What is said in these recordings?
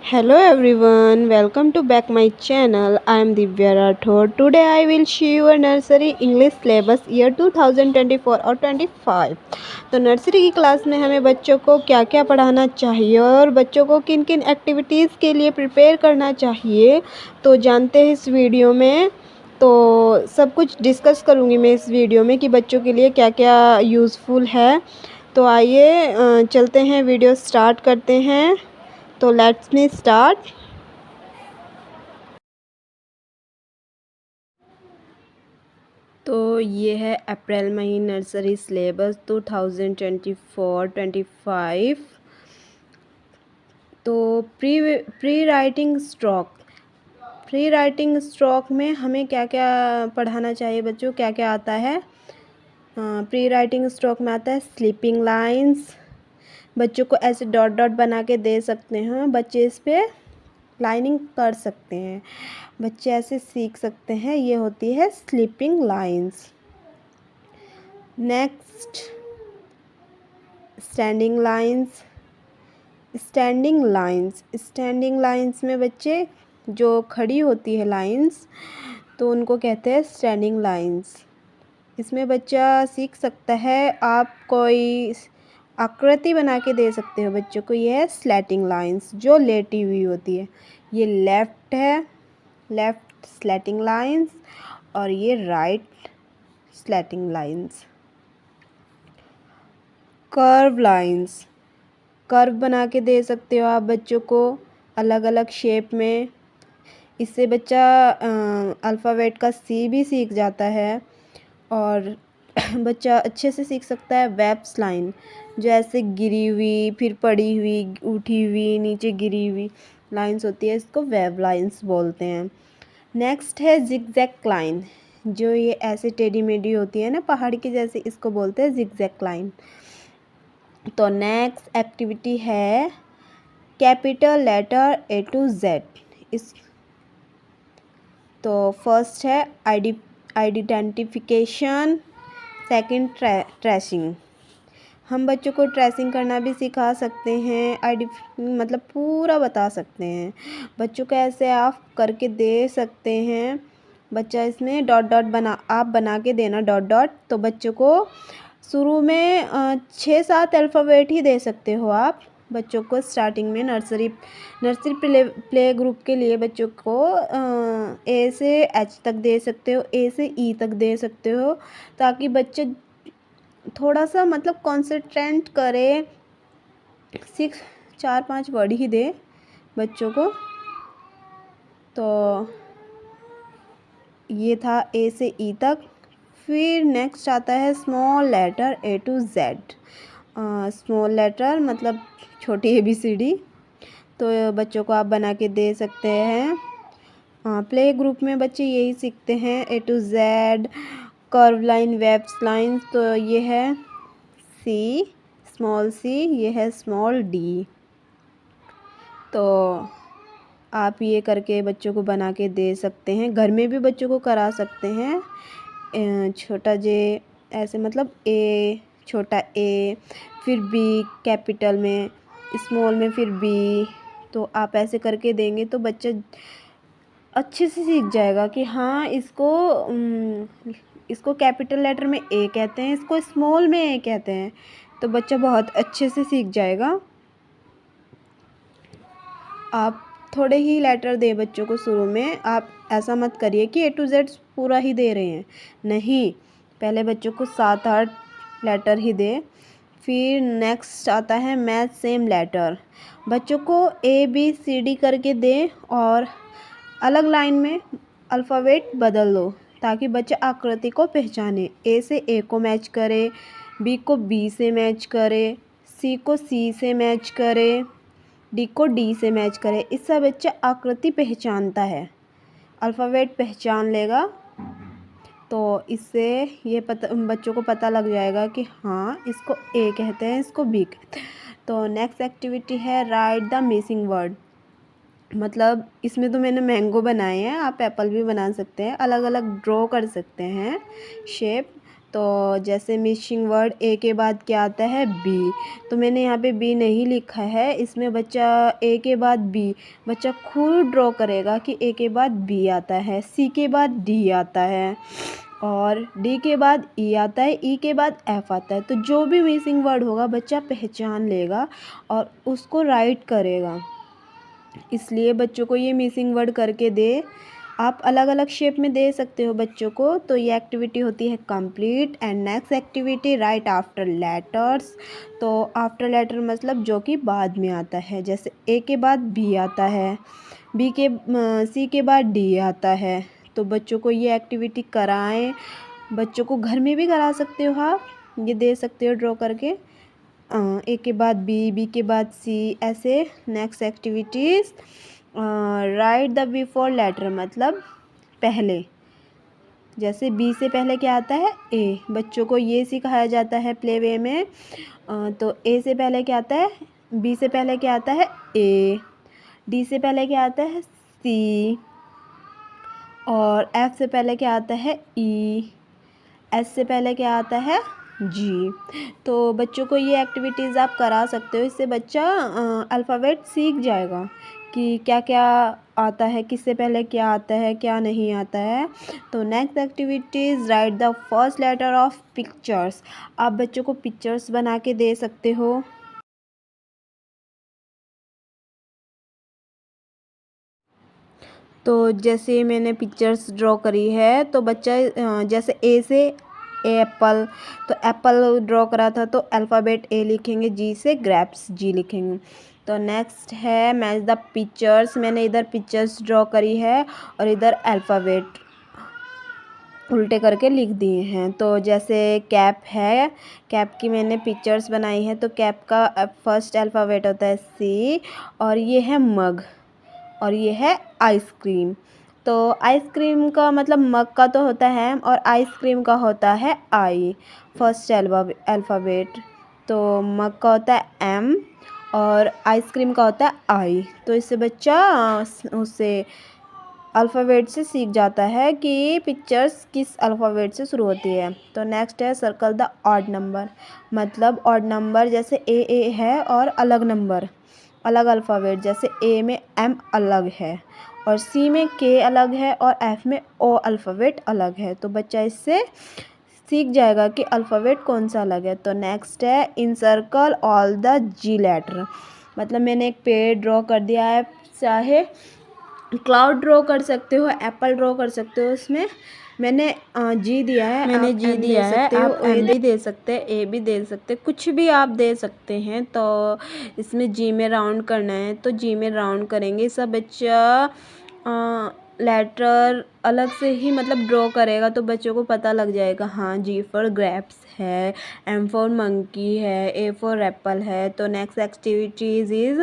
Hello everyone, welcome to back my channel. I am Divya Rathod. Today I will show you a nursery English syllabus year 2024 और 25। तो nursery की class में हमें बच्चों को क्या क्या पढ़ाना चाहिए और बच्चों को किन किन एक्टिविटीज़ के लिए प्रिपेयर करना चाहिए, तो जानते हैं इस वीडियो में। तो सब कुछ डिस्कस करूँगी मैं इस वीडियो में कि बच्चों के लिए क्या क्या यूज़फुल है। तो आइए चलते हैं, वीडियो स्टार्ट करते हैं। तो लेट्स मी स्टार्ट। तो ये है अप्रैल मई नर्सरी सिलेबस 2024-25। तो प्री राइटिंग स्ट्रोक में हमें क्या क्या पढ़ाना चाहिए बच्चों, क्या क्या आता है। प्री राइटिंग स्ट्रोक में आता है स्लीपिंग लाइंस। बच्चों को ऐसे डॉट डॉट बना के दे सकते हैं, बच्चे इस पे लाइनिंग कर सकते हैं, बच्चे ऐसे सीख सकते हैं। ये होती है sleeping lines. Next standing lines. Standing lines में बच्चे जो खड़ी होती है लाइंस, तो उनको कहते हैं स्टैंडिंग लाइंस। इसमें बच्चा सीख सकता है, आप कोई आकृति बना के दे सकते हो बच्चों को। ये है स्लैटिंग लाइंस, जो लेटी हुई होती है। ये लेफ़्ट है, लेफ़्ट स्लैटिंग लाइंस, और ये right slanting lines. Curve lines, curve बना के दे सकते हो आप बच्चों को अलग अलग शेप में। इससे बच्चा अल्फ़ाबेट का सी भी सीख जाता है, और बच्चा अच्छे से सीख सकता है वेब्स लाइन, जो ऐसे गिरी हुई, फिर पड़ी हुई, उठी हुई, नीचे गिरी हुई लाइंस होती है, इसको वेब लाइंस बोलते हैं। नेक्स्ट है जिगजैग लाइन, जो ये ऐसे टेढ़ी मेढ़ी होती है ना पहाड़ की जैसे, इसको बोलते हैं जिगजैग लाइन। तो नेक्स्ट एक्टिविटी है capital letter A to Z। इस तो फर्स्ट है आइडेंटिफिकेशन, सेकंड ट्रेसिंग। हम बच्चों को ट्रेसिंग करना भी सिखा सकते हैं, मतलब पूरा बता सकते हैं बच्चों को, ऐसे आप करके दे सकते हैं। बच्चा इसमें डॉट डॉट बना के देना डॉट डॉट। तो बच्चों को शुरू में 6-7 अल्फ़ाबेट ही दे सकते हो आप बच्चों को स्टार्टिंग में। नर्सरी प्ले ग्रुप के लिए बच्चों को ए से एच तक दे सकते हो, ए से ई तक दे सकते हो, ताकि बच्चे थोड़ा सा मतलब कॉन्सेंट्रेट करे। 4-5 वर्ड ही दे बच्चों को। तो ये था ए से ई तक। फिर नेक्स्ट आता है small letter A to Z। Small letter मतलब छोटी ABCD। तो बच्चों को आप बना के दे सकते हैं। प्ले ग्रुप में बच्चे यही सीखते हैं, A to Z, curve line, waves line. तो ये है C, स्मॉल C, ये है स्मॉल D। तो आप ये करके बच्चों को बना के दे सकते हैं, घर में भी बच्चों को करा सकते हैं। छोटा जे ऐसे मतलब A, छोटा A, फिर B कैपिटल में, स्मॉल में फिर B। तो आप ऐसे करके देंगे तो बच्चा अच्छे से सीख जाएगा कि हाँ इसको कैपिटल लेटर में A कहते हैं, इसको स्मॉल में A कहते हैं। तो बच्चा बहुत अच्छे से सीख जाएगा। आप थोड़े ही लेटर दें बच्चों को शुरू में, आप ऐसा मत करिए कि A to Z पूरा ही दे रहे हैं, नहीं, पहले बच्चों को 7-8 लेटर ही दें। फिर नेक्स्ट आता है मैथ सेम लेटर। बच्चों को ABCD करके दें और अलग लाइन में अल्फ़ाबेट बदल दो, ताकि बच्चा आकृति को पहचाने। A से A को मैच करे, B को B से मैच करे, C को C से मैच करे, D को D से मैच करे। इससे बच्चा आकृति पहचानता है, अल्फ़ाबेट पहचान लेगा। तो इससे ये बच्चों को पता लग जाएगा कि हाँ इसको A कहते हैं, इसको B कहते हैं। तो नेक्स्ट एक्टिविटी है राइट द मिसिंग वर्ड। मतलब इसमें तो मैंने मैंगो बनाए हैं, आप एप्पल भी बना सकते हैं, अलग अलग ड्रॉ कर सकते हैं शेप। तो जैसे मिसिंग वर्ड ए के बाद क्या आता है, बी। तो मैंने यहाँ पे बी नहीं लिखा है, इसमें बच्चा ए के बाद बी बच्चा खुद ड्रॉ करेगा कि ए के बाद बी आता है, सी के बाद डी आता है और डी के बाद ई आता है, ई के बाद एफ आता है। तो जो भी मिसिंग वर्ड होगा बच्चा पहचान लेगा और उसको राइट करेगा। इसलिए बच्चों को ये मिसिंग वर्ड करके दे। आप अलग अलग शेप में दे सकते हो बच्चों को। तो ये एक्टिविटी होती है complete. And next activity right after letters. तो आफ्टर लेटर मतलब जो कि बाद में आता है, जैसे ए के बाद बी आता है, सी के बाद डी आता है। तो बच्चों को ये एक्टिविटी कराएं। बच्चों को घर में भी करा सकते हो आप, ये दे सकते हो ड्रॉ करके। ए के बाद बी के बाद सी, ऐसे। Next activities write the before letter मतलब पहले, जैसे बी से पहले क्या आता है, ए। बच्चों को ये सिखाया जाता है प्ले वे में। तो ए से पहले क्या आता है, बी से पहले क्या आता है, ए। डी से पहले क्या आता है, सी। और एफ से पहले क्या आता है, ई। एस से पहले क्या आता है, जी। तो बच्चों को ये एक्टिविटीज़ आप करा सकते हो। इससे बच्चा अल्फ़ाबेट सीख जाएगा कि क्या क्या आता है, किससे पहले क्या आता है, क्या नहीं आता है। तो next activities write the first letter of pictures. आप बच्चों को पिक्चर्स बना के दे सकते हो। तो जैसे मैंने पिक्चर्स ड्रॉ करी है, तो बच्चा जैसे ए से एप्पल, तो एप्पल ड्रॉ करा था तो अल्फ़ाबेट ए लिखेंगे, जी से ग्रेप्स, जी लिखेंगे। तो नेक्स्ट है मैच द पिक्चर्स। मैंने इधर पिक्चर्स ड्रॉ करी है और इधर अल्फ़ाबेट उल्टे करके लिख दिए हैं। तो जैसे कैप है, कैप की मैंने पिक्चर्स बनाई है। तो कैप का फर्स्ट अल्फ़ाबेट होता है सी, और ये है मग, और ये है आइसक्रीम। तो आइसक्रीम का मतलब मग का तो होता है और आइसक्रीम का होता है आई, फर्स्ट अल्फ़ाबेट। तो मग का होता है एम और आइसक्रीम का होता है आई। तो इससे बच्चा उससे अल्फ़ाबेट से सीख जाता है कि पिक्चर्स किस अल्फ़ाबेट से शुरू होती है। तो नेक्स्ट है सर्कल द ऑड नंबर। मतलब ऑड नंबर जैसे ए है और अलग नंबर, अलग अल्फ़ाबेट, जैसे ए में एम अलग है और सी में के अलग है और एफ में ओ अल्फ़ाबेट अलग है। तो बच्चा इससे सीख जाएगा कि अल्फ़ाबेट कौन सा अलग है। तो नेक्स्ट है in circle all the G letter. मतलब मैंने एक पेड़ ड्रॉ कर दिया है, चाहे क्लाउड ड्रॉ कर सकते हो, एप्पल ड्रॉ कर सकते हो। उसमें मैंने जी दिया है, मैंने जी दिया है, आप एम भी दे सकते हैं, ए भी दे सकते हैं, कुछ भी आप दे सकते हैं। तो इसमें जी में राउंड करना है तो जी में राउंड करेंगे। सब बच्चा लेटर अलग से ही मतलब ड्रॉ करेगा तो बच्चों को पता लग जाएगा, हाँ जी फॉर ग्रेप्स है, एम फॉर मंकी है, ए फॉर एप्पल है। तो next activities is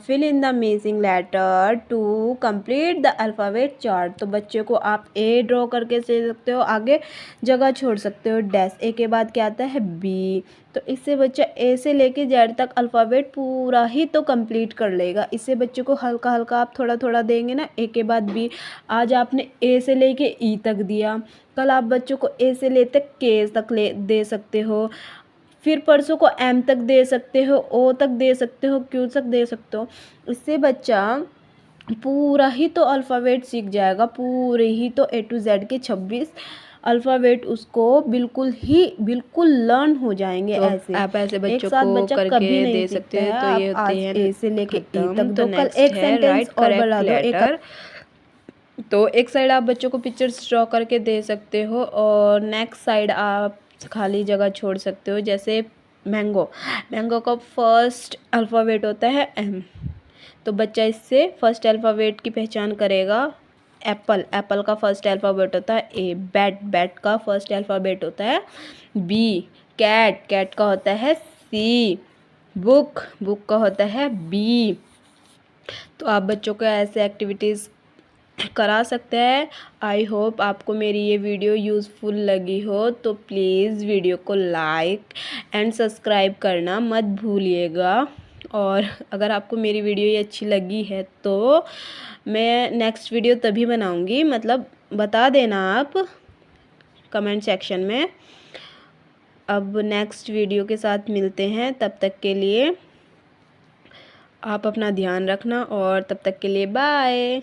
fill in the missing letter to complete the alphabet chart. तो बच्चे को आप ए ड्रॉ करके दे सकते हो, आगे जगह छोड़ सकते हो डैश। ए के बाद क्या आता है, बी। तो इससे बच्चा ए से लेके जेड तक अल्फ़ाबेट पूरा ही तो कंप्लीट कर लेगा। इससे बच्चे को हल्का हल्का आप थोड़ा थोड़ा देंगे ना, ए के बाद बी। आज आपने ए से लेके ई तक दिया, कल आप बच्चों को ए से ले तक के तक दे सकते हो, फिर परसों को एम तक दे सकते हो, ओ तक दे सकते हो, क्यू तक दे सकते हो। इससे बच्चा पूरा ही तो अल्फ़ाबेट सीख जाएगा, पूरे ही तो ए टू जेड के 26 अल्फ़ाबेट उसको बिल्कुल लर्न हो जाएंगे। तो ऐसे आप ऐसे बच्चों एक साथ को बच्चा करके कभी नहीं दे सकते हैं। तो ये होते हैं ए से लेके ई तक। तो कल एक सेंटेंस और बढ़ा दो एक। तो एक साइड आप बच्चों को पिक्चर्स ड्रॉ करके दे सकते हो और नेक्स्ट साइड आप खाली जगह छोड़ सकते हो। जैसे मैंगो, मैंगो का फर्स्ट अल्फ़ाबेट होता है एम। तो बच्चा इससे फर्स्ट अल्फ़ाबेट की पहचान करेगा। एप्पल, एप्पल का फर्स्ट अल्फ़ाबेट होता है ए। बैट, बैट का फर्स्ट अल्फ़ाबेट होता है बी। कैट, कैट का होता है सी। बुक, बुक का होता है बी। तो आप बच्चों को ऐसे एक्टिविटीज़ करा सकते हैं। आई होप आपको मेरी ये वीडियो यूज़फुल लगी हो। तो प्लीज़ वीडियो को लाइक एंड सब्सक्राइब करना मत भूलिएगा। और अगर आपको मेरी वीडियो ये अच्छी लगी है तो मैं नेक्स्ट वीडियो तभी बनाऊंगी, मतलब बता देना आप। कमेंट सेक्शन में। अब नेक्स्ट वीडियो के साथ मिलते हैं, तब तक के लिए आप अपना ध्यान रखना और तब तक के लिए बाय।